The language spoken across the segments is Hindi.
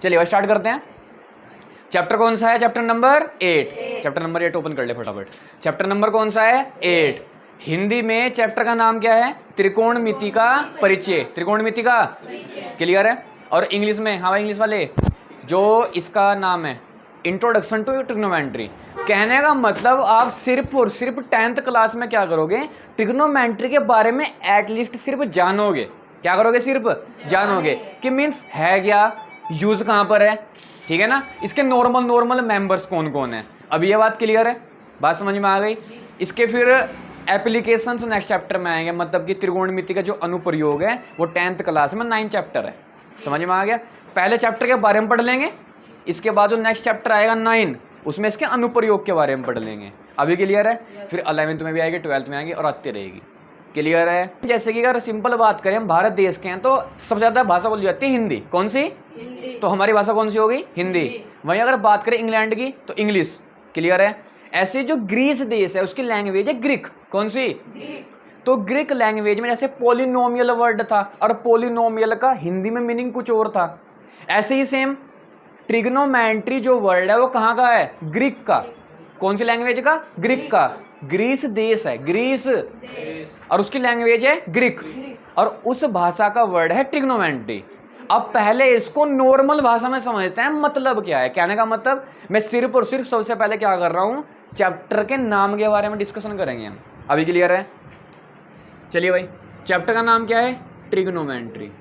चलिए स्टार्ट करते हैं। चैप्टर कौन सा है? Chapter number 8। Chapter number 8 open कर ले फटाफट। चैप्टर नंबर कौन सा है? 8। हिंदी में चैप्टर का नाम क्या है? त्रिकोणमिति का परिचय। त्रिकोणमिति का क्लियर है। और इंग्लिश में, हाँ भाई इंग्लिश वाले, जो इसका नाम है इंट्रोडक्शन टू ट्रिग्नोमेट्री। कहने का मतलब आप सिर्फ और सिर्फ 10th क्लास में क्या करोगे? ट्रिग्नोमेट्री के बारे में एटलीस्ट सिर्फ जानोगे। क्या करोगे? सिर्फ जानोगे कि मीन्स है क्या, यूज कहाँ पर है, ठीक है ना। इसके नॉर्मल मेंबर्स कौन कौन है, अब ये बात क्लियर है, बात समझ में आ गई। इसके फिर एप्लीकेशंस नेक्स्ट चैप्टर में आएंगे, मतलब कि त्रिकोणमिति का जो अनुप्रयोग है वो 10th क्लास में 9 चैप्टर है। समझ में आ गया। पहले चैप्टर के बारे में पढ़ लेंगे, इसके बाद जो नेक्स्ट चैप्टर आएगा 9 उसमें इसके अनुप्रयोग के बारे में पढ़ लेंगे। अभी क्लियर है। फिर 11th में भी आएगी, 12th में आएगी और आती रहेगी। क्लियर है। जैसे कि अगर सिंपल बात करें, हम भारत देश के हैं तो सबसे ज़्यादा भाषा बोली जाती है हिंदी। कौन सी? हिंदी। तो हमारी भाषा कौन सी होगी? हिंदी। वहीं अगर बात करें इंग्लैंड की तो इंग्लिश। क्लियर है। ऐसे जो ग्रीस देश है उसकी लैंग्वेज है ग्रीक। कौन सी? ग्रीक। तो ग्रीक लैंग्वेज में जैसे पोलिनोमियल वर्ड था और पोलिनोमियल का हिंदी में मीनिंग कुछ और था, ऐसे ही सेम ट्रिग्नोमेट्री जो वर्ड है वो कहाँ का है? ग्रीक का। कौन सी लैंग्वेज का? ग्रीक का। ग्रीस देश है, ग्रीस और उसकी लैंग्वेज है ग्रीक, और उस भाषा का वर्ड है ट्रिग्नोमेट्री। अब पहले इसको नॉर्मल भाषा में समझते हैं, मतलब क्या है। कहने का मतलब मैं सिर्फ और सिर्फ सबसे पहले क्या कर रहा हूँ, चैप्टर के नाम के बारे में डिस्कशन करेंगे हम। अभी क्लियर है। चलिए भाई, चैप्टर का नाम क्या है? ट्रिग्नोमेट्री।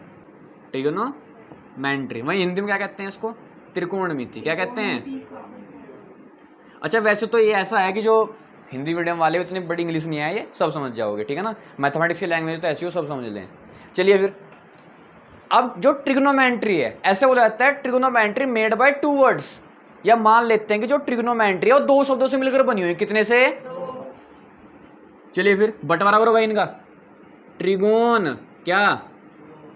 ट्रिग्नोमेट्री वही हिंदी में क्या कहते हैं इसको? त्रिकोणमिति। क्या कहते हैं? अच्छा वैसे तो ये ऐसा है कि जो हिंदी मीडियम वाले इतनी बड़ी इंग्लिश नहीं है, ये सब समझ जाओगे, ठीक है ना। मैथमेटिक्स की लैंग्वेज तो ऐसी हो, सब समझ लें। चलिए फिर, अब जो ट्रिग्नोमेट्री है ऐसे बोला जाता है ट्रिग्नोमेट्री मेड बाय 2 वर्ड्स, या मान लेते हैं कि जो ट्रिग्नोमेट्री है वो 2 शब्दों से मिलकर बनी हुई है। कितने से? 2। चलिए फिर बंटवारा करो भाई इनका। ट्रिगोन क्या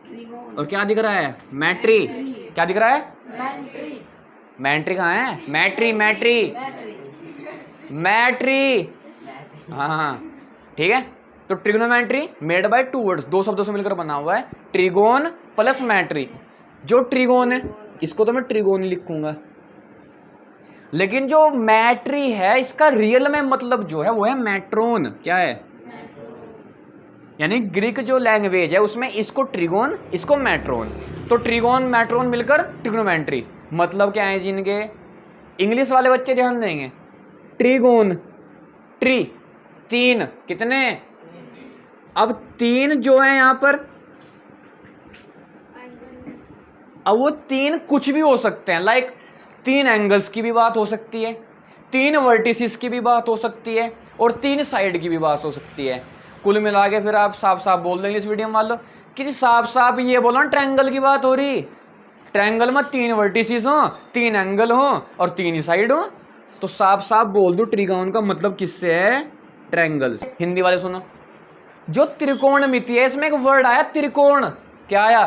ट्रिगोन, और क्या दिख रहा है? मैट्री। क्या दिख रहा है? मैट्री। मैट्री कहाँ है? मैट्री मैट्री मैट्री, हाँ ठीक है। तो ट्रिग्नोमेट्री मेड बाय 2 वर्ड्स, 2 शब्दों से मिलकर बना हुआ है, ट्रिगोन प्लस मैट्री। जो ट्रिगोन है इसको तो मैं ट्रिगोन लिखूंगा, लेकिन जो मैट्री है इसका रियल में मतलब जो है वो है मैट्रोन। क्या है? यानी ग्रीक जो लैंग्वेज है उसमें इसको ट्रिगोन, इसको मैट्रोन। तो ट्रिगोन मैट्रोन मिलकर ट्रिग्नोमेट्री। मतलब क्या है जिनके इंग्लिश वाले बच्चे ध्यान देंगे, ट्रिगोन, ट्री 3, कितने? अब 3 जो है यहाँ पर, अब वो 3 कुछ भी हो सकते हैं, लाइक 3 एंगल्स की भी बात हो सकती है, 3 वर्टिसेस की भी बात हो सकती है, और 3 साइड की भी बात हो सकती है। कुल मिला के फिर आप साफ साफ बोल देंगे इस वीडियो में, मान लो कि साफ साफ ये बोलो ट्रायंगल की बात हो रही, ट्रायंगल में 3 वर्टिसेस हों, 3 एंगल हों और 3 ही साइड हों, तो साफ साफ बोल दो ट्रिगोन का मतलब किससे है? ट्रायंगल से। हिंदी वाले सुनो, जो त्रिकोणमिति है इसमें एक वर्ड आया त्रिकोण। क्या आया?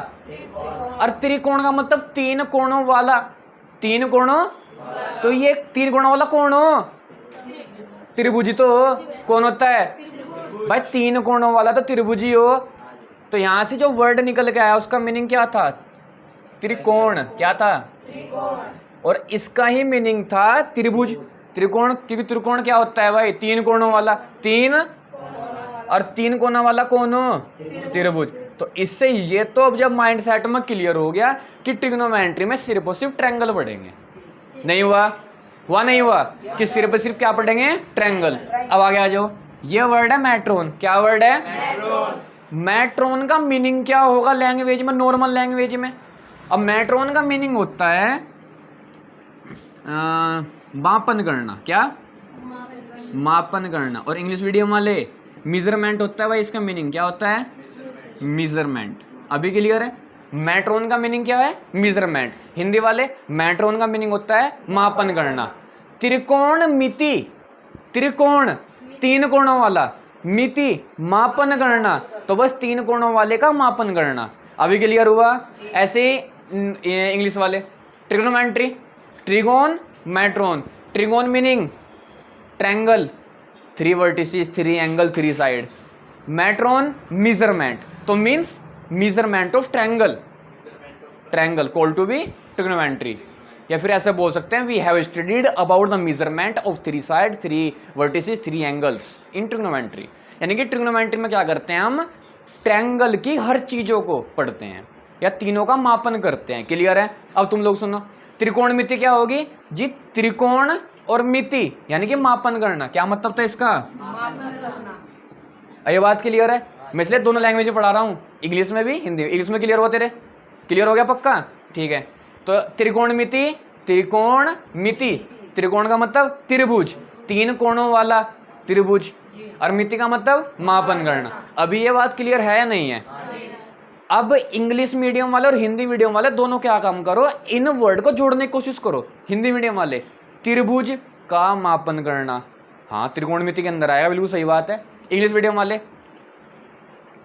और त्रिकोण का मतलब 3 कोणों वाला। 3 कोणों, तो ये 3 कोणों वाला कौन हो? त्रिभुज तो कौन होता है भाई? 3 कोणों वाला तो त्रिभुजी हो। तो यहां से जो वर्ड निकल के आया उसका मीनिंग क्या था? त्रिकोण। क्या था? और इसका ही मीनिंग था त्रिभुज। त्रिकोण, क्योंकि त्रिकोण क्या होता है भाई? 3 कोणों वाला, 3 और 3 कोणों वाला कौन हो? त्रिभुज। तो इससे ये तो अब जब माइंड सेट में क्लियर हो गया कि ट्रिग्नोमेट्री में सिर्फ और सिर्फ ट्रायंगल पढ़ेंगे। नहीं हुआ? हुआ नहीं हुआ कि सिर्फ और सिर्फ क्या पढ़ेंगे? ट्रायंगल। अब आगे आ जाओ, ये वर्ड है मैट्रोन। क्या वर्ड है? मैट्रोन। मैट्रोन का मीनिंग क्या होगा लैंग्वेज में, नॉर्मल लैंग्वेज में? अब मैट्रोन का मीनिंग होता है मापन करना। क्या? मापन करना। और इंग्लिश मीडियम वाले मेजरमेंट होता है भाई, इसका मीनिंग क्या होता है? मेजरमेंट। अभी क्लियर है? मैट्रोन का मीनिंग क्या है? मेजरमेंट। हिंदी वाले मैट्रोन का मीनिंग होता है मापन करना। त्रिकोणमिति, त्रिकोण 3 कोणों वाला, मिति मापन करना, तो बस 3 कोणों वाले का मापन करना। अभी क्लियर हुआ? ऐसे इंग्लिश वाले trigonometry, trigon, metron. Trigon meaning triangle, 3 vertices, 3 angle, 3 side. Metron measurement, तो means measurement of triangle. Triangle call to be trigonometry. या फिर ऐसे बोल सकते हैं we have studied about the measurement of 3 side 3 vertices 3 angles in trigonometry. यानी कि ट्रिग्नोमेट्री में क्या करते हैं, हम ट्रायंगल की हर चीज़ों को पढ़ते हैं या तीनों का मापन करते हैं। क्लियर है? अब तुम लोग सुनो, त्रिकोणमिति क्या होगी जी? त्रिकोण और मिति यानी कि मापन करना। क्या मतलब था इसका? मापन करना। ये बात क्लियर है? मैं इसलिए दोनों लैंग्वेज में पढ़ा रहा हूँ, इंग्लिश में भी हिंदी में। इंग्लिश में क्लियर हुआ तेरे? क्लियर हो गया पक्का? ठीक है। तो त्रिकोणमिति, त्रिकोण मिति, त्रिकोण का मतलब त्रिभुज, 3 कोणों वाला त्रिभुज, और मिति का मतलब मापन करना। अभी ये बात क्लियर है या नहीं है? अब इंग्लिश मीडियम वाले और हिंदी मीडियम वाले दोनों क्या काम करो, इन वर्ड को जोड़ने की कोशिश करो। हिंदी मीडियम वाले त्रिभुज का मापन करना, हाँ त्रिकोणमिति के अंदर आएगा, बिल्कुल सही बात है। इंग्लिश मीडियम वाले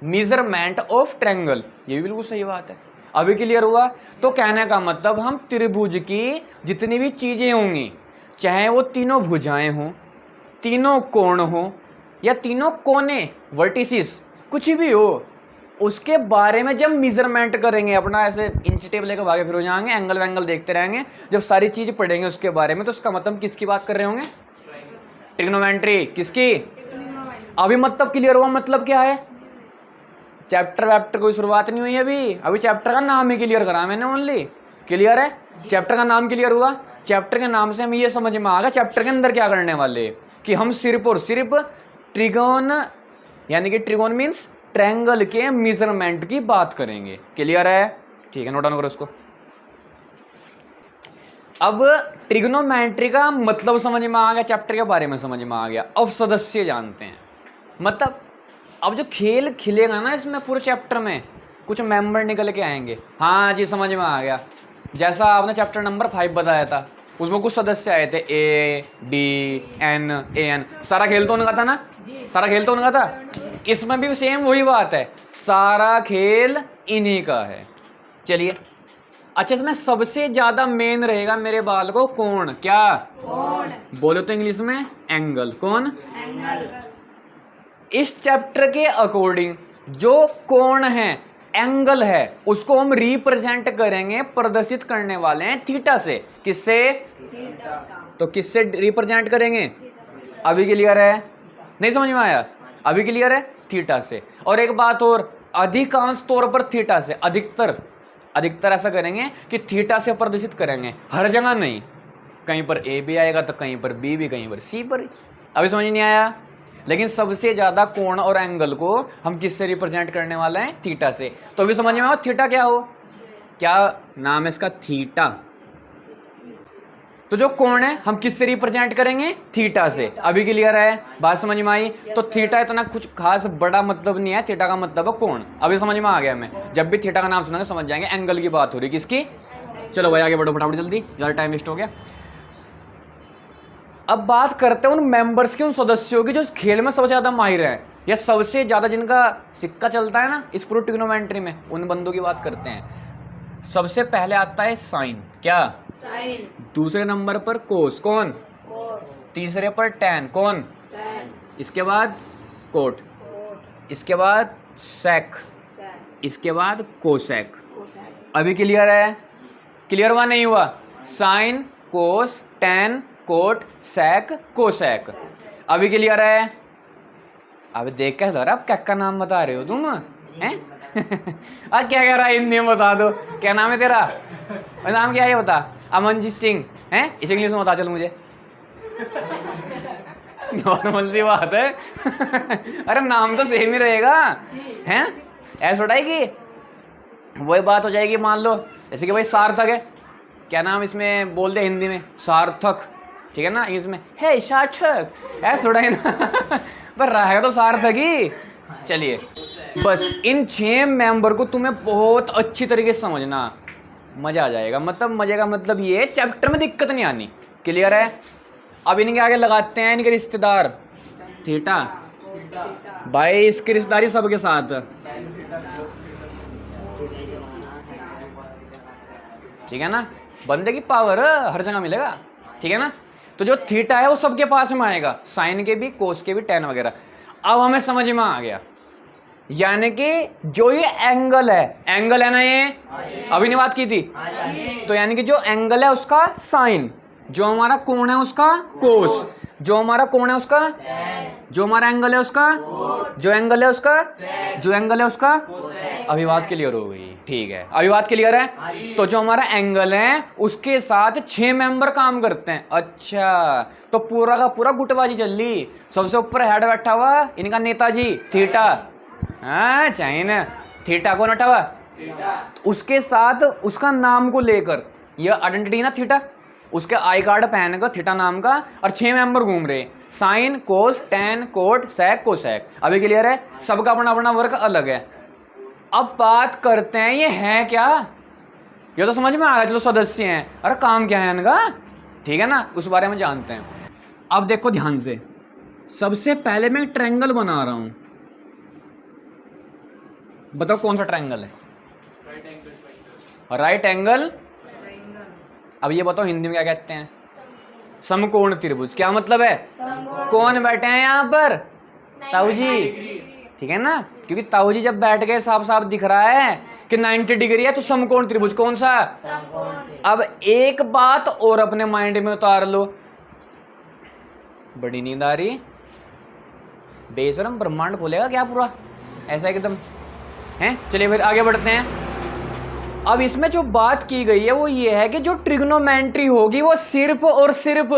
मेजरमेंट ऑफ ट्रायंगल, ये भी बिल्कुल सही बात है। अभी क्लियर हुआ? तो कहने का मतलब हम त्रिभुज की जितनी भी चीज़ें होंगी, चाहे वो तीनों भुजाएं हों, तीनों कोण हो या तीनों कोने वर्टिसिस, कुछ भी हो, उसके बारे में जब मेजरमेंट करेंगे, अपना ऐसे इंच टेप लेकर भागे फिर हो जाएंगे, एंगल वैंगल देखते रहेंगे, जब सारी चीज़ पढ़ेंगे उसके बारे में, तो उसका मतलब किसकी बात कर रहे होंगे? ट्रिग्नोमेट्री। किसकी? अभी मतलब क्लियर हुआ? मतलब क्या है? चैप्टर वैप्टर कोई शुरुआत नहीं हुई अभी चैप्टर का नाम ही क्लियर करा मैंने ओनली। क्लियर है? चैप्टर का नाम क्लियर हुआ? चैप्टर के नाम से हमें ये समझ में आ गया चैप्टर के अंदर क्या करने वाले, कि हम सिर्फ और सिर्फ ट्रिगोन यानी कि ट्रिगोन मीन्स ट्रायंगल के मेजरमेंट की बात करेंगे। क्लियर है? ठीक है, नोट डाउन करो इसको। अब ट्रिग्नोमेट्री का मतलब समझ में आ गया, चैप्टर के बारे में समझ में आ गया। अब सदस्य जानते हैं, मतलब अब जो खेल खिलेगा ना इसमें पूरे चैप्टर में, कुछ मेंबर निकल के आएंगे। हाँ जी, समझ में आ गया। जैसा आपने चैप्टर नंबर 5 बताया था, उसमें कुछ सदस्य आए थे, A D N A N, सारा खेल तो उनका था ना? सारा खेल तो उनका था। इसमें भी सेम वही बात है, सारा खेल इन्हीं का है। चलिए, अच्छा इसमें सबसे ज्यादा मेन रहेगा मेरे बाल को कोण। क्या? कोण। बोलो तो इंग्लिश में एंगल। कौन? एंगल। इस चैप्टर के अकॉर्डिंग जो कोण है, एंगल है, उसको हम रिप्रेजेंट करेंगे, प्रदर्शित करने वाले हैं थीटा से। किससे? थीटा। तो किससे रिप्रेजेंट करेंगे? अभी क्लियर है? नहीं समझ में आया? अभी क्लियर है? थीटा से। और एक बात और, अधिकांश तौर पर थीटा से, अधिकतर ऐसा करेंगे कि थीटा से प्रदर्शित करेंगे, हर जगह नहीं। कहीं पर ए भी आएगा तो कहीं पर बी भी, कहीं पर सी पर। अभी समझ नहीं आया? लेकिन सबसे ज़्यादा कोण और एंगल को हम किससे रिप्रेजेंट करने वाले हैं? थीटा से। तो अभी समझ में आओ थीटा क्या हो, क्या नाम है इसका? थीटा। तो जो कोण है हम किससे रिप्रेजेंट करेंगे? थीटा से। अभी क्लियर है? बात समझ में आई? तो थीटा इतना कुछ खास बड़ा मतलब नहीं है, थीटा का मतलब है कोण। अभी समझ में आ गया हमें? जब भी थीटा का नाम सुनांगे समझ जाएंगे एंगल की बात हो रही। किसकी? चलो भाई आगे बढ़ो फटाफट जल्दी, ज़्यादा टाइम वेस्ट हो गया। अब बात करते हैं उन मेंबर्स की, उन सदस्यों की जो इस खेल में सबसे ज़्यादा माहिर है, या सबसे ज़्यादा जिनका सिक्का चलता है ना इस पूरी ट्रिग्नोमेट्री में, उन बंदों की बात करते हैं। सबसे पहले आता है साइन। क्या? साइन। दूसरे नंबर पर कोस। कौन? कोस। तीसरे पर टैन। कौन? टैन। इसके बाद कोट, कोट। इसके बाद सेक, सेक। इसके बाद कोसेक। कोसेक। अभी क्लियर है? क्लियर हुआ नहीं हुआ? साइन, कोस, टैन, कोट, सेक, कोसेक। अभी क्लियर है? अभी देख के जरा अब क्या नाम बता रहे हो तुम हैं? अब क्या कह रहा है हिंदी में बता दो, क्या नाम है तेरा? और नाम क्या है ये बता? अमनजीत सिंह हैं? इस इंग्लिश में बता चल मुझे। नॉर्मल सी बात है। अरे नाम तो सेम ही रहेगा हैं, ऐसा थोड़ा है कि वही बात हो जाएगी। मान लो जैसे कि भाई सार्थक है, क्या नाम इसमें बोल दे हिंदी में? सार्थक, ठीक है ना? इसमें है सार्थक, ऐसा थोड़ा है ना। पर रहेगा तो सार्थक ही। चलिए, बस इन 6 मेंबर को तुम्हें बहुत अच्छी तरीके से समझना, मजा आ जाएगा। मतलब मजे का मतलब ये, चैप्टर में दिक्कत नहीं आनी। क्लियर है? अब इनके आगे लगाते हैं इनके रिश्तेदार थीटा। भाई इसकी रिश्तेदारी सबके साथ, ठीक है ना? बंदे की पावर हर जगह मिलेगा, ठीक है ना? तो जो थीटा है वो सबके पास में आएगा, साइन के भी, कोस के भी, टैन वगैरह। अब हमें समझ में आ गया यानी कि जो ये एंगल है ना, ये अभी नहीं बात की थी, तो यानी कि जो एंगल है उसका साइन, जो हमारा कोण है उसका कोस, जो हमारा कोण है उसका, जो हमारा एंगल है उसका, जो एंगल है उसका, जो एंगल है उसका। अभी बात क्लियर हो गई, ठीक है, अभी बात क्लियर है। तो जो हमारा एंगल है उसके साथ 6 मेंबर काम करते हैं। अच्छा, तो पूरा का पूरा गुटबाजी चल रही। सबसे ऊपर हेड बैठा हुआ इनका नेताजी थीटा, हाँ चाइना, थीटा कौन बैठा हुआ, उसके साथ उसका नाम को लेकर यह आइडेंटिटी ना थीटा, उसके आई कार्ड पहन कर थीटा नाम का, और 6 मेंबर घूम रहे, sine cos tan cot sec cosec. अभी क्लियर है, सबका अपना अपना वर्क अलग है। अब बात करते हैं ये है क्या, ये तो समझ में आ गया, चलो सदस्य हैं, अरे काम क्या है इनका, ठीक है ना, उस बारे में जानते हैं। अब देखो ध्यान से, सबसे पहले मैं ट्रायंगल बना रहा हूं, बताओ कौन सा ट्रायंगल है, राइट एंगल। अब ये बताओ हिंदी में क्या कहते हैं, समकोण त्रिभुज। क्या मतलब है, कौन बैठे हैं यहाँ पर, ताऊ जी, ठीक है ना, क्योंकि ताऊ जी जब बैठ गए साफ साफ दिख रहा है कि 90 डिग्री है, तो समकोण त्रिभुज कौन सा। अब एक बात और अपने माइंड में उतार लो, बड़ी नींद आ रही, बेशरम ब्रह्मांड खोलेगा क्या पूरा ऐसा एकदम है। चलिए फिर आगे बढ़ते हैं। अब इसमें जो बात की गई है वो ये है कि जो ट्रिग्नोमेट्री होगी वो सिर्फ और सिर्फ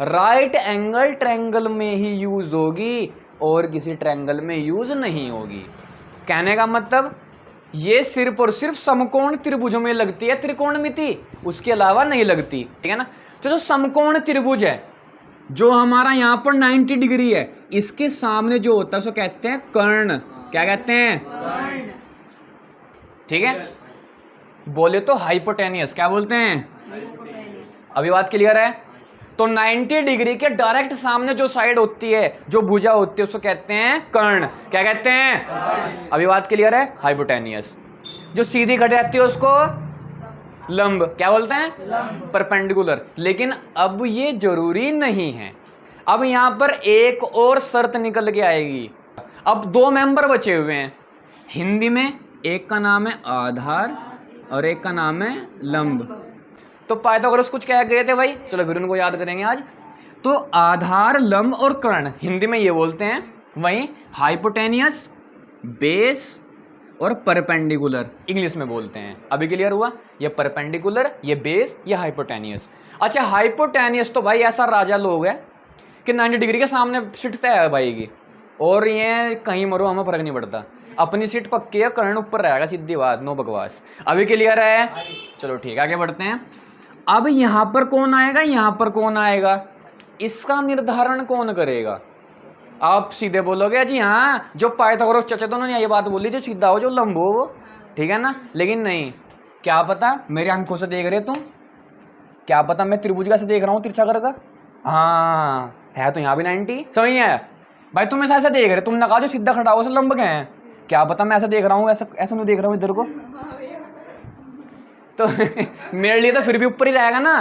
राइट एंगल ट्रायंगल में ही यूज होगी और किसी ट्रायंगल में यूज नहीं होगी। कहने का मतलब ये सिर्फ और सिर्फ समकोण त्रिभुजों में लगती है त्रिकोणमिति, उसके अलावा नहीं लगती, ठीक है ना। तो जो समकोण त्रिभुज है, जो हमारा यहाँ पर 90 डिग्री है, इसके सामने जो होता है उसको कहते हैं कर्ण। क्या कहते हैं, कर्ण, ठीक है। बोले तो हाइपोटेनियस, क्या बोलते हैं, अभी बात क्लियर है। तो 90 डिग्री के डायरेक्ट सामने जो साइड होती है, जो भुजा होती है, उसको कहते हैं कर्ण। क्या कहते हैं, अभी बात क्लियर है, हाइपोटेनियस। जो सीधी कट जाती है उसको लंब, क्या बोलते हैं, परपेंडिकुलर। लेकिन अब ये जरूरी नहीं है, अब यहां पर एक और शर्त निकल के आएगी। अब 2 मेंबर बचे हुए हैं हिंदी में, एक का नाम है आधार और एक का नाम है लंब। तो पाइथागोरस कुछ कह गए थे भाई, चलो फिर उनको याद करेंगे आज। तो आधार, लंब और कर्ण हिंदी में ये बोलते हैं, वहीं हाइपोटेनियस, बेस और परपेंडिकुलर इंग्लिश में बोलते हैं। अभी क्लियर हुआ, ये परपेंडिकुलर, ये बेस, ये हाइपोटेनियस। अच्छा, हाइपोटेनियस तो भाई ऐसा राजा लोग है कि 90 डिग्री के सामने सीट तय है भाई की, और ये कहीं मरो हमें फर्क नहीं पड़ता, अपनी सीट पक्की है, कर्ण ऊपर रहेगा, सीधी बात, नो बकवास। अभी क्लियर है, चलो ठीक है, आगे बढ़ते हैं। अब यहाँ पर कौन आएगा, यहाँ पर कौन आएगा, इसका निर्धारण कौन करेगा। आप सीधे बोलोगे जी हाँ, जो पाइथागोरस चचे तो उन्होंने ये बात बोली, जो सीधा हो जो लंब हो वो, ठीक है ना। लेकिन नहीं, क्या पता मेरे आंखों से देख रहे तुम, क्या पता मैं त्रिभुज का से देख रहा हूँ, तिरछा कर, हाँ है तो यहाँ भी 90, समझ नहीं आया भाई। तुम ऐसा देख रहे, तुमने कहा जो सीधा खड़ा हो से लंब गए हैं, क्या पता मैं ऐसा देख रहा हूँ, ऐसा ऐसा मैं देख रहा हूँ इधर को, तो मेरे लिए तो फिर भी ऊपर ही रहेगा ना,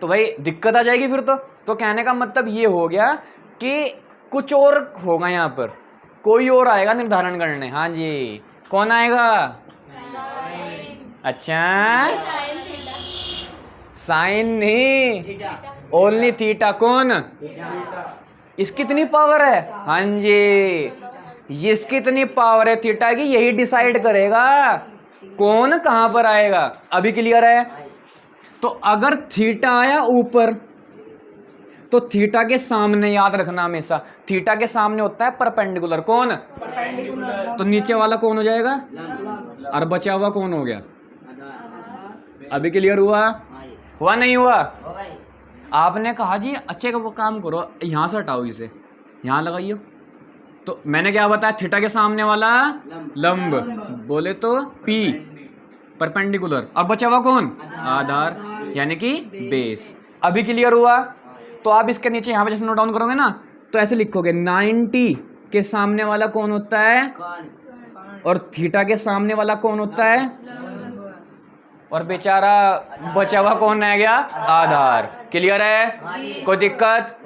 तो भाई दिक्कत आ जाएगी फिर तो कहने का मतलब ये हो गया कि कुछ और होगा यहाँ पर, कोई और आएगा निर्धारण करने। हाँ जी, कौन आएगा, अच्छा साइन नहीं, ओनली थीटा। कौन, इसकी इतनी पावर है, हाँ जी, ये इसकी इतनी पावर है थीटा की, यही डिसाइड करेगा कौन कहां पर आएगा। अभी क्लियर है। तो अगर थीटा आया ऊपर, तो थीटा के सामने याद रखना हमेशा, थीटा के सामने होता है परपेंडिकुलर। कौन, परपेंडिकुलर। तो नीचे वाला कौन हो जाएगा, और बचा हुआ कौन हो गया। अभी क्लियर हुआ नहीं हुआ। आपने कहा जी अच्छे का वो काम करो, यहां से हटाओ, इसे यहां लगाइयो। तो मैंने क्या बताया, थीटा के सामने वाला लंब, बोले तो P परपेंडिकुलर, और बचा हुआ कौन, आधार, यानी कि बेस। अभी क्लियर हुआ। तो आप इसके नीचे यहाँ पे जैसे नोट डाउन करोगे ना, तो ऐसे लिखोगे 90 के सामने वाला कौन होता है, और थीटा के सामने वाला कौन होता है, और बेचारा बचा हुआ कौन रह गया, आधार। क्लियर है, कोई दिक्कत।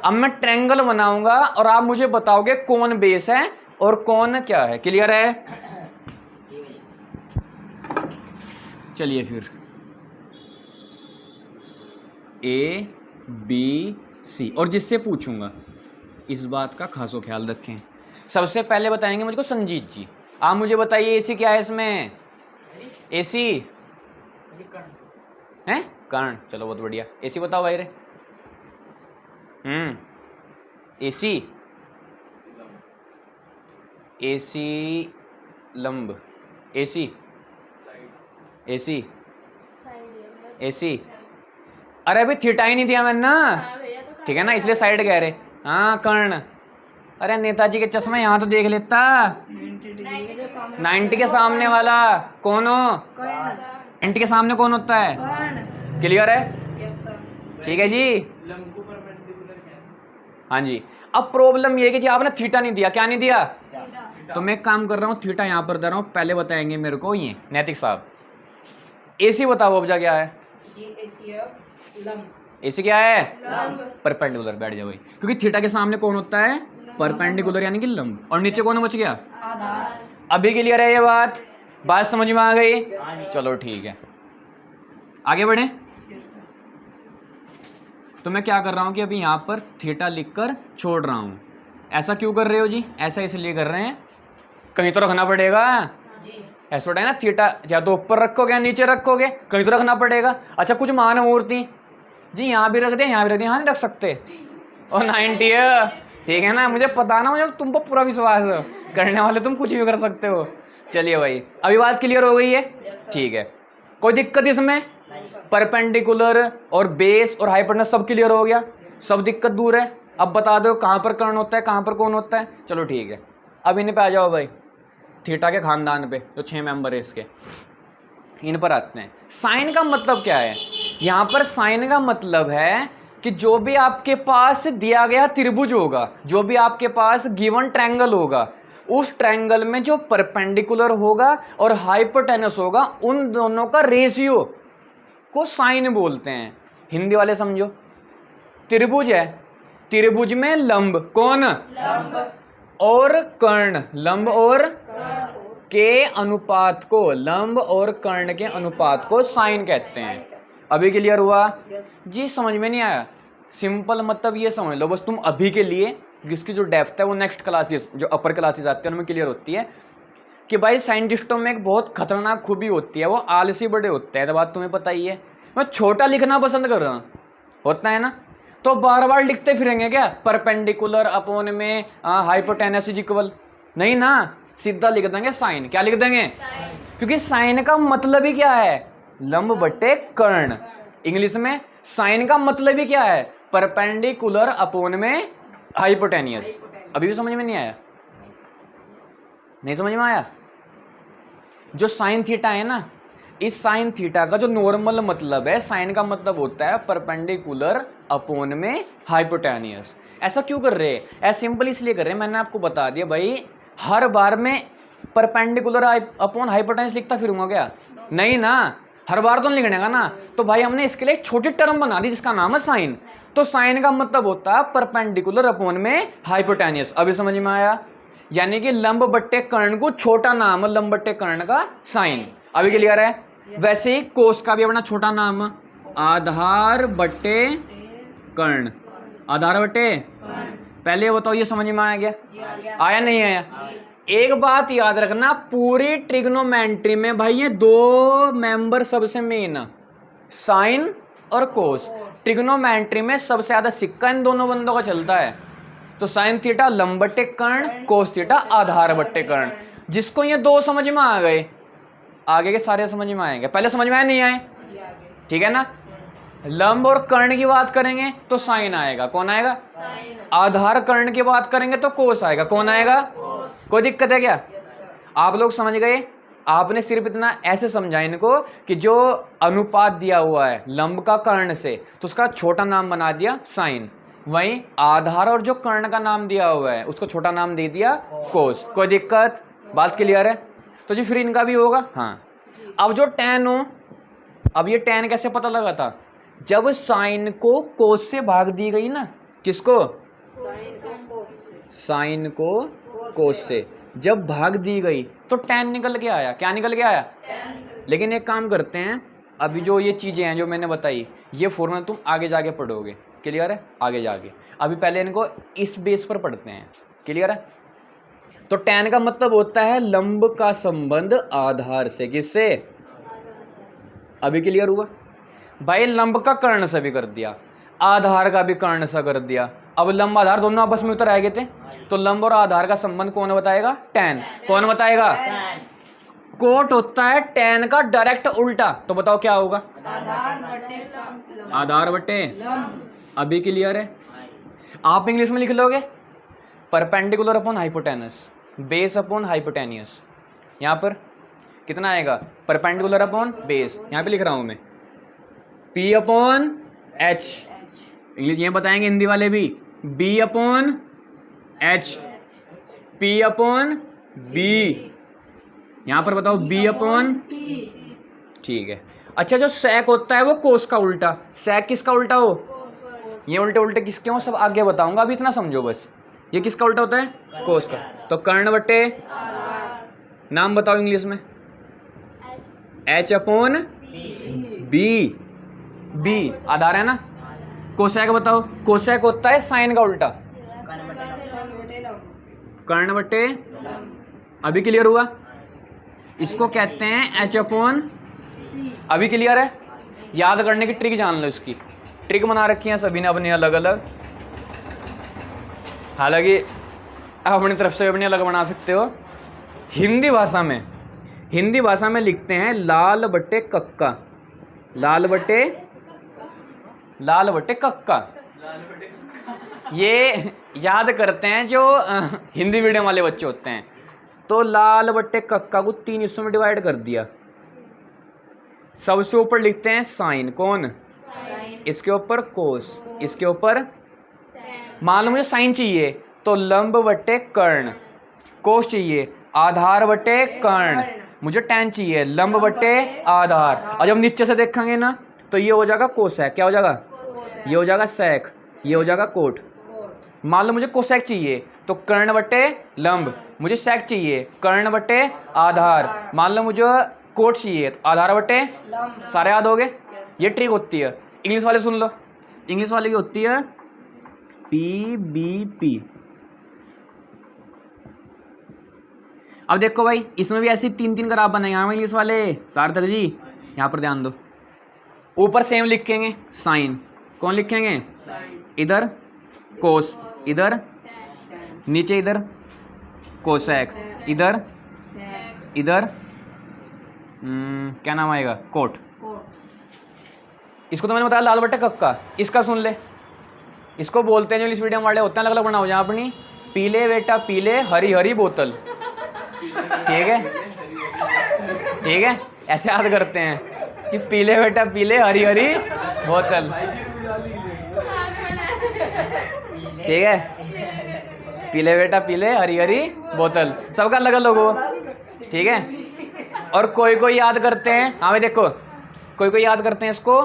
अब मैं ट्रायंगल बनाऊंगा और आप मुझे बताओगे कौन बेस है और कोण क्या है? क्लियर है? चलिए फिर ए बी सी, और जिससे पूछूंगा इस बात का खासो ख्याल रखें। सबसे पहले बताएंगे मुझको संजीत जी, आप मुझे बताइए एसी क्या है इसमें? एसी हैं? कर्ण, चलो बहुत बढ़िया। एसी बताओ भाई रे। एसी, एसी लंब, एसी एसी एसी। अरे अभी थीटा ही नहीं दिया मैंने ना, ठीक है ना, इसलिए साइड कह रहे। हाँ कर्ण। अरे नेताजी के चश्मा यहाँ तो देख लेता। 90 के सामने वाला कौन हो? 90 के सामने कौन होता है? क्लियर है? ठीक है जी। हाँ जी। अब प्रॉब्लम ये है कि जी आपने थीटा नहीं दिया। क्या नहीं दिया? तो मैं एक काम कर रहा हूँ, थीटा यहाँ पर दे रहा हूँ, पहले बताएंगे मेरे को ये नैतिक साहब। एसी बताओ अब्जा क्या है? एसी क्या है? परपेंडिकुलर। बैठ जाओ भाई, क्योंकि थीटा के सामने कौन होता है? परपेंडिकुलर यानी कि लंब। और नीचे कौन बच गया? अभी क्लियर है ये बात? बात समझ में आ गई? चलो ठीक है, आगे बढ़े। तो मैं क्या कर रहा हूँ कि अभी यहाँ पर थीटा लिखकर छोड़ रहा हूँ। ऐसा क्यों कर रहे हो जी? ऐसा इसलिए कर रहे हैं, कहीं तो रखना पड़ेगा। ऐसा होता है ना, थीटा या तो ऊपर रखोगे या नीचे रखोगे, कहीं तो रखना पड़ेगा। अच्छा कुछ मान मूर्ति जी यहाँ भी रख दे, यहाँ भी रख दे, यहाँ नहीं रख सकते। और 90 है, ठीक है ना, मुझे पता ना, मुझे तुम पर पूरा विश्वास है, करने वाले तुम कुछ भी कर सकते हो। चलिए भाई, अभी बात क्लियर हो गई है? ठीक है, कोई दिक्कत इसमें? परपेंडिकुलर और बेस और हाइपोटेनस सब क्लियर हो गया, सब दिक्कत दूर है। अब बता दो कहाँ पर कर्ण होता है, कहाँ पर कौन होता है। चलो ठीक है, अब इन्हें पे आ जाओ भाई, थीटा के खानदान पे जो 6 मेंबर है इसके, इन पर आते हैं। साइन का मतलब क्या है? यहाँ पर साइन का मतलब है कि जो भी आपके पास दिया गया त्रिभुज होगा, जो भी आपके पास गिवन ट्रायंगल होगा, उस ट्रायंगल में जो परपेंडिकुलर होगा और हाइपोटेनस होगा, उन दोनों का रेशियो को साइन बोलते हैं। हिंदी वाले समझो, त्रिभुज है, त्रिभुज में लंब कौन? लंब और कर्ण, लंब और के अनुपात को, लंब और कर्ण के अनुपात को साइन कहते हैं। अभी क्लियर हुआ जी? समझ में नहीं आया? सिंपल मतलब ये समझ लो बस तुम अभी के लिए, जिसकी जो डेप्थ है वो नेक्स्ट क्लासेस, जो अपर क्लासेस आती है उनमें क्लियर होती है कि भाई साइंटिस्टों में एक बहुत खतरनाक खूबी होती है, वो आलसी बड़े होते हैं। तो बात तुम्हें पता ही है, मैं छोटा लिखना पसंद कर रहा हूँ, होता है ना, तो बार बार लिखते फिरेंगे क्या? परपेंडिकुलर अपॉन में हाइपोटेनस इज इक्वल, नहीं ना, सीधा लिख देंगे साइन। क्या लिख देंगे? क्योंकि साइन का मतलब ही क्या है? लंब बटे कर्ण। इंग्लिश में साइन का मतलब ही क्या है? परपेंडिकुलर अपॉन में हाइपोटेनियस। अभी भी समझ में नहीं आया? नहीं समझ में आया? जो साइन थीटा है ना, इस साइन थीटा का जो नॉर्मल मतलब है, साइन का मतलब होता है परपेंडिकुलर अपॉन में हाइपोटेनियस। ऐसा क्यों कर रहे हैं? ऐसा सिंपल इसलिए कर रहे हैं, मैंने आपको बता दिया भाई, हर बार में परपेंडिकुलर अपॉन हाइपोटेनस लिखता फिरूंगा क्या? नहीं ना, हर बार तो नहीं लिखने का ना। तो भाई हमने इसके लिए एक छोटी टर्म बना दी जिसका नाम है साइन। तो साइन का मतलब होता है परपेंडिकुलर अपॉन में हाइपोटेनियस। अभी समझ में आया? यानी कि लंब बट्टे कर्ण को छोटा नाम लंब बट्टे कर्ण का साइन। अभी क्लियर है? वैसे ही कोस का भी अपना छोटा नाम आधार बट्टे कर्ण। आधार बट्टे पहले बताओ, ये समझ में आया गया? आया नहीं आया? एक बात याद रखना, पूरी ट्रिग्नोमेट्री में भाई ये दो मेंबर सबसे मेन, साइन और कोस। ट्रिग्नोमेट्री में सबसे ज्यादा सिक्का इन दोनों बंदों का चलता है। तो साइन थीटा लंब बट्टे कर्ण, कोस थीटा आधार बट्टे कर्ण। जिसको ये दो समझ में आ गए, आगे के सारे समझ में आएंगे। पहले समझ में आए नहीं आए? ठीक है ना? लंब और कर्ण की बात करेंगे तो साइन आएगा। कौन आएगा? आधार कर्ण की बात करेंगे तो कोस आएगा। कौन आएगा? कोई दिक्कत है क्या? आप लोग समझ गए? आपने सिर्फ इतना ऐसे समझा इनको कि जो अनुपात दिया हुआ है लंब का कर्ण से, तो उसका छोटा नाम बना दिया साइन। वहीं आधार और जो कर्ण का नाम दिया हुआ है उसको छोटा नाम दे दिया कोस। कोई दिक्कत? बात क्लियर है? तो जी फिर इनका भी होगा। हाँ, अब जो tan हो, अब ये tan कैसे पता लगा था? जब साइन को कोस से भाग दी गई ना। किसको? साइन को कोस से। जब भाग दी गई तो tan निकल के आया। क्या निकल के आया? लेकिन एक काम करते हैं, अभी जो ये चीज़ें हैं जो मैंने बताई, ये फॉर्मूला तुम आगे जाके पढ़ोगे। क्लियर है? आगे जाके, अभी पहले इनको इस बेस पर पढ़ते हैं। क्लियर है? तो tan का मतलब होता है लंब का संबंध आधार से। किससे? अभी क्लियर हुआ भाई? लंब का कर्ण से भी कर दिया, आधार का भी कर्ण सा कर दिया। अब लंब आधार दोनों आपस में उतर आए गए थे, तो लंब और आधार का संबंध कौन बताएगा? tan। कौन बताएगा? कोट होता है tan का डायरेक्ट उल्टा। तो बताओ क्या होगा? आधार बटे लंब। आधार बटे। लंब। अभी क्लियर है? आप इंग्लिश में लिख लोगे perpendicular upon hypotenuse, base upon hypotenuse. यहाँ पर कितना आएगा? Perpendicular upon base. यहाँ पे लिख रहा हूँ मैं P अपॉन H। इंग्लिश ये बताएंगे हिंदी वाले भी, B upon H, P upon B। यहाँ पर बताओ B अपॉन। ठीक है। अच्छा, जो sec होता है वो कोस का उल्टा। sec किसका उल्टा हो? ये उल्टे उल्टे किसके हो सब आगे बताऊंगा, अभी इतना समझो बस। ये किसका उल्टा होता है? कोस का। तो कर्ण बटे, नाम बताओ इंग्लिश में। H upon B। B आधार है ना। कोसेक बताओ। कोसेक होता है साइन का उल्टा। कर्ण बटे। अभी क्लियर हुआ? इसको कहते हैं H अपॉन। अभी क्लियर है? याद करने की ट्रिक जान लो। इसकी ट्रिक बना रखी है सभी ने अपनी अलग अलग, हालांकि आप अपनी तरफ से अपनी अलग बना सकते हो। हिंदी भाषा में लिखते हैं लाल बटे कक्का। लाल बटे कक्का। ये याद करते हैं जो हिंदी मीडियम वाले बच्चे होते हैं। तो लाल बटे कक्का को 3 हिस्सों में डिवाइड कर दिया। सबसे ऊपर लिखते हैं साइन। कौन? इसके ऊपर कोस, इसके ऊपर। मान लो मुझे साइन चाहिए तो लंब बटे कर्ण। कोस चाहिए आधार बटे कर्ण। मुझे tan चाहिए लंब बटे आधार। और जब नीचे से देखेंगे ना तो ये हो जाएगा कोसेक। क्या हो जाएगा? ये हो जाएगा सेक, ये हो जाएगा कोट। मान लो मुझे कोसेक चाहिए तो कर्ण बटे लंब। मुझे सेक चाहिए कर्ण बटे आधार। मान लो मुझे कोट चाहिए तो आधार बटे। सारे याद हो गए? ये ट्रिक होती है। इंग्लिश वाले सुन लो, इंग्लिश वाले की होती है PBP। अब देखो भाई, इसमें भी ऐसी 3-3 ग्राफ बने हैं इंग्लिश वाले। सार्थक जी यहाँ पर ध्यान दो। ऊपर सेम लिखेंगे साइन। कौन लिखेंगे? इधर कोस, इधर नीचे इधर कोसेक, इधर इधर क्या नाम आएगा? कोट। इसको तो मैंने बताया लाल बट्टे कक्का। इसका सुन ले, इसको बोलते हैं जो इंग्लिश मीडियम वाले होते हैं, अलग अलग बनाओ जहाँ अपनी। पीले बेटा पीले हरी हरी बोतल। ठीक है? ठीक है, ऐसे याद करते हैं कि पीले बेटा पीले हरी हरी बोतल। ठीक है, पीले बेटा पीले हरी हरी बोतल, सबका अलग अलग हो। ठीक है? और कोई कोई याद करते हैं, हाँ भाई देखो, कोई कोई याद करते हैं इसको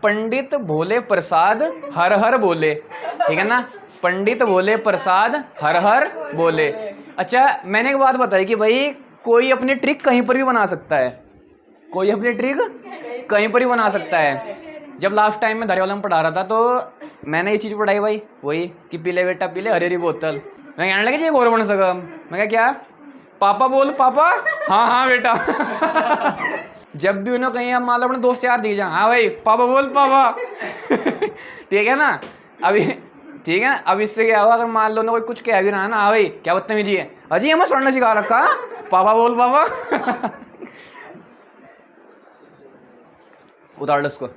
पंडित भोले प्रसाद हर हर बोले। ठीक है ना? पंडित भोले प्रसाद हर हर बोले। अच्छा, मैंने एक बात बताई कि भाई कोई अपनी ट्रिक कहीं पर भी बना सकता है। कोई अपनी ट्रिक कहीं पर ही बना सकता है। जब लास्ट टाइम में धरेवाला में पढ़ा रहा था तो मैंने ये चीज़ पढ़ाई भाई, वही कि पीले बेटा पीले हरी हरी बोतल। मैं कहने लगे जी और बन सका। मैं क्या पापा बोल पापा, हाँ हाँ बेटा। जब भी उन्हें कहीं मान लो अपने दोस्त यार दिख जाए, हाँ भाई पापा बोल पापा। ठीक है ना? अभी ठीक है, अब इससे क्या हुआ, अगर मान लो ना कोई कुछ कह भी रहा है ना, हाँ भाई क्या बदतमीजी है, अजी हमें सुनना सिखा रखा, पापा बोल पापा। उतार लो उसको।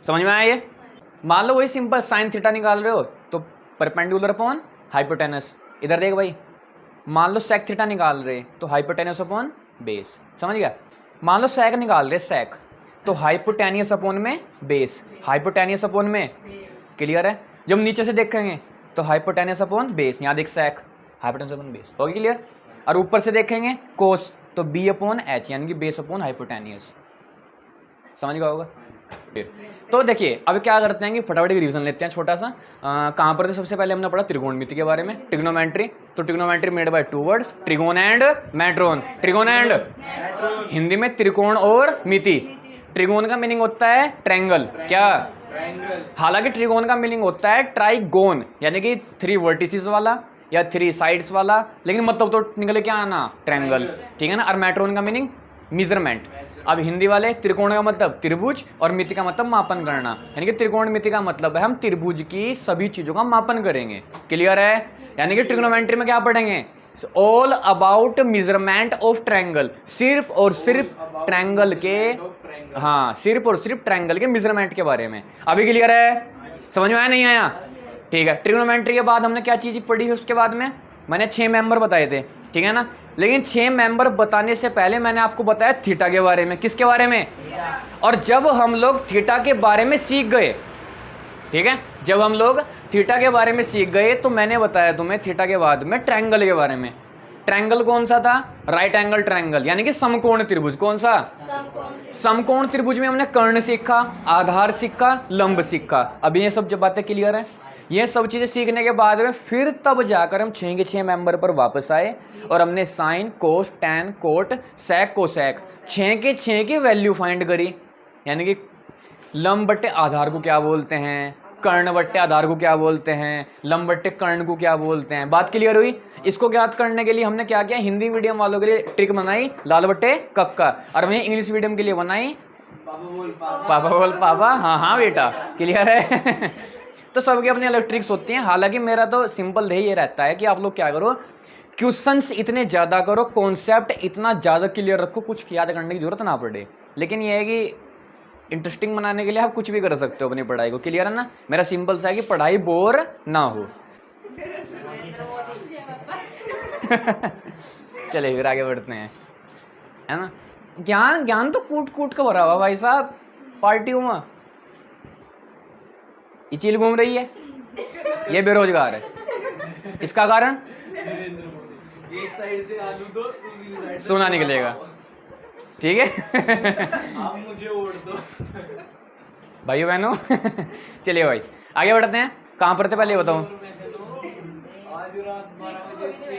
समझ में आया ये? मान लो वही सिंपल साइन थीटा निकाल रहे हो तो परपेंडिकुलर अपॉन हाइपोटेनस। इधर देख भाई, मान लो सेक थीटा निकाल रहे तो हाइपोटेनस अपॉन बेस। समझ गया? मान लो सेक निकाल रहे सेक तो हाइपोटेनियस अपॉन में बेस, हाइपोटेनियस अपॉन में। क्लियर है? जब नीचे से देखेंगे तो हाइपोटेनियस अपॉन बेस, यहाँ देख सेक हाइपोटेनस अपॉन बेस। होगी क्लियर? और ऊपर से देखेंगे कोस तो बी अपॉन एच, यानी कि बेस अपॉन हाइपोटेनियस। समझ गया होगा? तो देखिए अब क्या करते हैं कि फटाफट रिवीजन लेते हैं छोटा सा। कहाँ पर थे? सबसे पहले हमने पढ़ा त्रिकोणमिति के बारे में, ट्रिग्नोमेट्री। तो trigonometry made by two words, trigon and metron. Trigon and, Hindi में त्रिकोण और मिति। ट्रिगोन का मीनिंग होता है ट्रायंगल, क्या? हालांकि ट्रिगोन का मीनिंग होता है ट्राइगोन, यानी कि 3 वर्टिसेस वाला या 3 साइड्स वाला, लेकिन मतलब तो निकले क्या आना? ट्रायंगल, ठीक है ना। और मैट्रोन का मीनिंग मेजरमेंट। अब हिंदी वाले त्रिकोण का मतलब त्रिभुज और मिति का मतलब मापन करना, यानी कि त्रिकोण मिति का मतलब है हम त्रिभुज की सभी चीजों का मापन करेंगे। क्लियर है? यानी कि ट्रिग्नोमेट्री में क्या पढ़ेंगे? All about measurement of triangle, सिर्फ और सिर्फ ट्रायंगल के, हाँ सिर्फ और सिर्फ ट्रायंगल के मेजरमेंट के बारे में। अभी क्लियर है? समझ में आया नहीं आया? ठीक है। ट्रिग्नोमेट्री के बाद हमने क्या चीज़ पढ़ी है? उसके बाद में मैंने 6 मेंबर बताए थे, ठीक है ना। लेकिन 6 मेंबर बताने से पहले मैंने आपको बताया थीटा के बारे में। किसके बारे में? और जब हम लोग थीटा के बारे में सीख गए, ठीक है, जब हम लोग थीटा के बारे में सीख गए तो मैंने बताया तुम्हें थीटा के बाद में ट्रायंगल के बारे में। ट्रायंगल कौन सा था? राइट एंगल ट्रायंगल, यानी कि समकोण त्रिभुज। कौन सा? समकोण त्रिभुज में हमने कर्ण सीखा, आधार सीखा, लंब सीखा। अभी ये सब जब बातें क्लियर है, ये सब चीज़ें सीखने के बाद में फिर तब जाकर हम 6 के 6 मेंबर पर वापस आए और हमने साइन, कोस, टैन, कोट, सेक, कोसेक 6 के 6 की वैल्यू फाइंड करी। यानी कि लंब बट्टे आधार को क्या बोलते हैं, कर्ण बट्टे आधार को क्या बोलते हैं, लंब बट्टे कर्ण को क्या बोलते हैं। बात क्लियर हुई? इसको ज्ञात करने के लिए हमने क्या किया? हिंदी मीडियम वालों के लिए ट्रिक बनाई लाल बट्टे कक्का, और वहीं इंग्लिश मीडियम के लिए बनाई पापा बोल पापा। हाँ हाँ बेटा, क्लियर है? तो सबके अपने अलग ट्रिक्स होती हैं। हालांकि मेरा तो सिंपल ये रहता है कि आप लोग क्या करो, क्वेश्चंस इतने ज़्यादा करो, कॉन्सेप्ट इतना ज़्यादा क्लियर रखो, कुछ याद करने की जरूरत ना पड़े। लेकिन ये है कि इंटरेस्टिंग बनाने के लिए आप कुछ भी कर सकते हो अपनी पढ़ाई को। क्लियर है ना? मेरा सिंपल सा है कि पढ़ाई बोर ना हो। चलिए फिर आगे बढ़ते हैं, है ना। ज्ञान ज्ञान तो कूट कूट का भरा हुआ भाई साहब। पार्टियों में ये चील घूम रही है, ये बेरोजगार है। इसका कारण एक साइड से आलू दो, दूसरी साइड से सोना निकलेगा, ठीक है। आप मुझे वोट दो। भाइयों बहनों, चलिए भाई आगे बढ़ते हैं। कहाँ पर थे पहले ये बताऊँ? आज रात 12 बजे से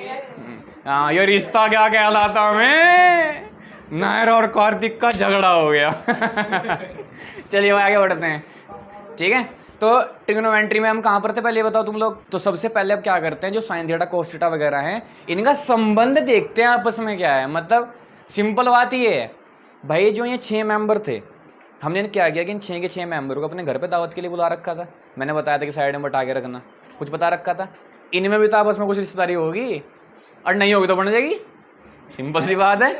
हाँ, ये रिश्ता क्या कहलाता हमें? नायर और कार्तिक का झगड़ा हो गया। चलिए भाई आगे बढ़ते हैं, ठीक है। तो ट्रिग्नोमेट्री में हम कहाँ पर थे पहले बताओ तुम लोग। तो सबसे पहले अब क्या करते हैं, जो साइन थीटा कोस थीटा वगैरह हैं, इनका संबंध देखते हैं आपस में क्या है। मतलब सिंपल बात ये है भाई, जो ये 6 मेंबर थे, हमने क्या किया कि इन 6 के 6 मेंबर को अपने घर पे दावत के लिए बुला रखा था। मैंने बताया था कि साइड में बटा के रखना, कुछ बता रखा था। इनमें भी तो आपस में कुछ रिश्तेदारी होगी, और नहीं होगी तो बन जाएगी। सिंपल सी बात है,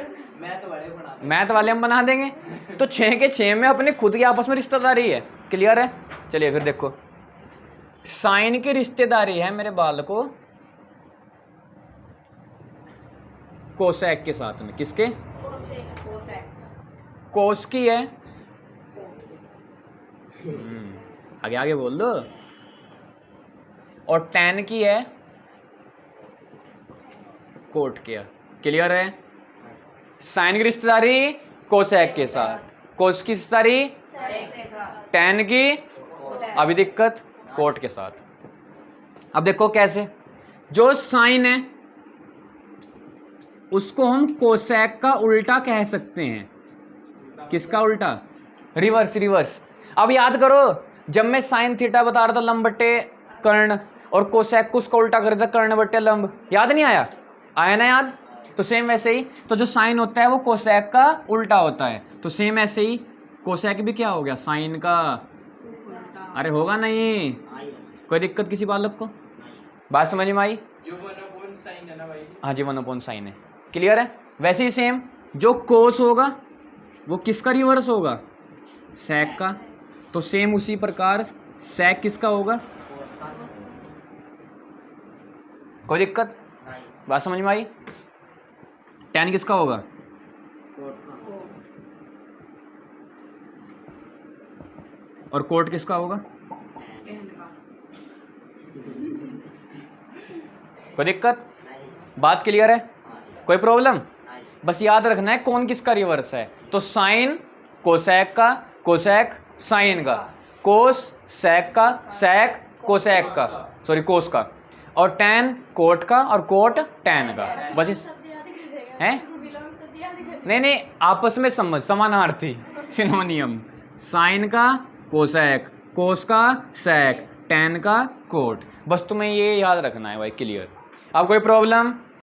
मैथ वाले हम बना देंगे। तो 6 के 6 में अपने खुद की आपस में रिश्तेदारी है। क्लियर है? चलिए फिर देखो, साइन की रिश्तेदारी है मेरे बाल को कोसेक के साथ में। किसके? कोस की है, आगे आगे बोल दो। और टैन की है कोट किया। क्लियर है? साइन की रिश्तेदारी कोसेक के साथ, कोस की रिश्तेदारी टैन की, अभी दिक्कत कोट के साथ। अब देखो कैसे, जो साइन है उसको हम कोसेक का उल्टा कह सकते हैं। किसका उल्टा? Reverse, reverse. अब याद करो, जब मैं साइन थीटा बता रहा था लंब बट्टे कर्ण, और कोसेक को उसका उल्टा कर दिया कर्ण बट्टे लंब। याद नहीं आया? आया ना याद? तो सेम वैसे ही, तो जो साइन होता है वो कोसेक का उल्टा होता है। तो सेम ऐसे ही कोसेक भी क्या हो गया? साइन का। अरे होगा नहीं, कोई दिक्कत किसी बालक को? बात समझ में आई? जो 1/4 साइन है ना भाई। हाँ जी, 1/4 साइन है। क्लियर है? वैसे ही सेम जो कोस होगा वो किसका रिवर्स होगा? सेक का। तो सेम उसी प्रकार सेक किसका होगा? कोई दिक्कत? बात समझ में आई? टैन किसका होगा? और कोट किसका होगा? कोई दिक्कत? बात क्लियर है? कोई प्रॉब्लम? बस याद रखना है कौन किसका रिवर्स है। तो साइन कोसेक का, कोसेक साइन का, कोस सेक का, सेक कोसेक का, सॉरी कोस का, और टैन कोट का, और कोट टैन का। बस इस हैं नहीं नहीं, आपस में समझ समानार्थी सिनोनियम। साइन का कोसेक, कोस का सेक, टैन का कोट। बस तुम्हें ये याद रखना है भाई, क्लियर। अब कोई प्रॉब्लम?